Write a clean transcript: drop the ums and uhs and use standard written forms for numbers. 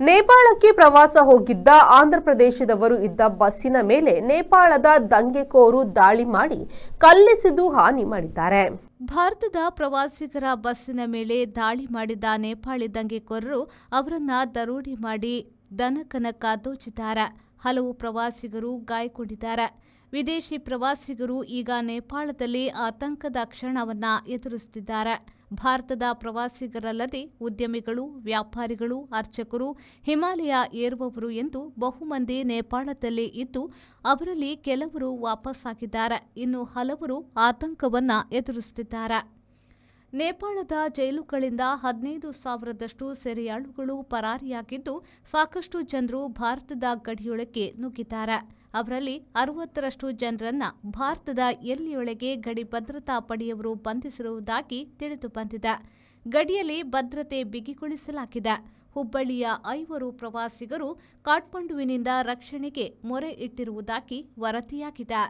ನೇಪಾಳಕ್ಕೆ ಪ್ರವಾಸ ಹೋಗಿದ್ದ ಆಂಧ್ರಪ್ರದೇಶದವರು ಇದ್ದ ಬಸ್ಸಿನ ಮೇಲೆ ನೇಪಾಳದ ದಂಗೆಕೋರು ದಾಳಿ ಮಾಡಿ ಕಲ್ಲೆಸೆದು ಹಾನಿ ಮಾಡಿದ್ದಾರೆ. ಭಾರತದ ಪ್ರವಾಸಿಗರ ಬಸ್ಸಿನ ಮೇಲೆ ದಾಳಿ ಮಾಡಿದ ನೇಪಾಳಿ ದಂಗೆಕೋರರು ಅವರನ್ನ ದರೋಡೆ ಮಾಡಿ ದನಕನಕ ದೋಚಿದ್ದಾರೆ. ಹಲವು ಪ್ರವಾಸಿಗರು ಗಾಯಗೊಂಡಿದ್ದಾರೆ. ವಿದೇಶಿ ಪ್ರವಾಸಿಗರು ಈಗ ನೇಪಾಳದಲ್ಲಿ ಆತಂಕದ ಕ್ಷಣವನ್ನ ಎದುರಿಸುತ್ತಿದ್ದಾರೆ. ಭಾರತದ ಪ್ರವಾಸಿಗರಲ್ಲದೆ ಉದ್ಯಮಿಗಳು, ವ್ಯಾಪಾರಿಗಳು, ಅರ್ಚಕರು, ಹಿಮಾಲಯ ಏರುವವರು ಎಂದು ಬಹುಮಂದಿ ನೇಪಾಳದಲ್ಲಿ ಇದ್ದು ಅವರಲ್ಲಿ ಕೆಲವರು ವಾಪಸ್ಸಾಗಿದ್ದಾರೆ. ಇನ್ನು ಹಲವರು ಆತಂಕವನ್ನ ಎದುರಿಸುತ್ತಿದ್ದಾರೆ. ನೇಪಾಳದ ಜೈಲುಗಳಿಂದ 15,000ದಷ್ಟು ಸೆರೆಯಾಳುಗಳು ಪರಾರಿಯಾಗಿದ್ದು ಸಾಕಷ್ಟು ಜನರು ಭಾರತದ ಗಡಿಯೊಳಕ್ಕೆ ನುಗ್ಗಿದ್ದಾರೆ. ಅವರಲ್ಲಿ 60ರಷ್ಟು ಜನರನ್ನ ಭಾರತದ ಎಲ್ಲೆಯೊಳಗೆ ಗಡಿ ಭದ್ರತಾ ಪಡೆಯವರು ಬಂಧಿಸಿರುವುದಾಗಿ ತಿಳಿದು ಬಂದಿದೆ. ಗಡಿಯಲ್ಲಿ ಭದ್ರತೆ ಬಿಗಿಗೊಳಿಸಲಾಗಿದೆ. ಹುಬ್ಬಳ್ಳಿಯ 5 ಪ್ರವಾಸಿಗರು ಕಾಠ್ಮಂಡುವಿನಿಂದ ರಕ್ಷಣೆಗೆ ಮೊರೆ ಇಟ್ಟಿರುವುದಾಗಿ ವರದಿಯಾಗಿದೆ.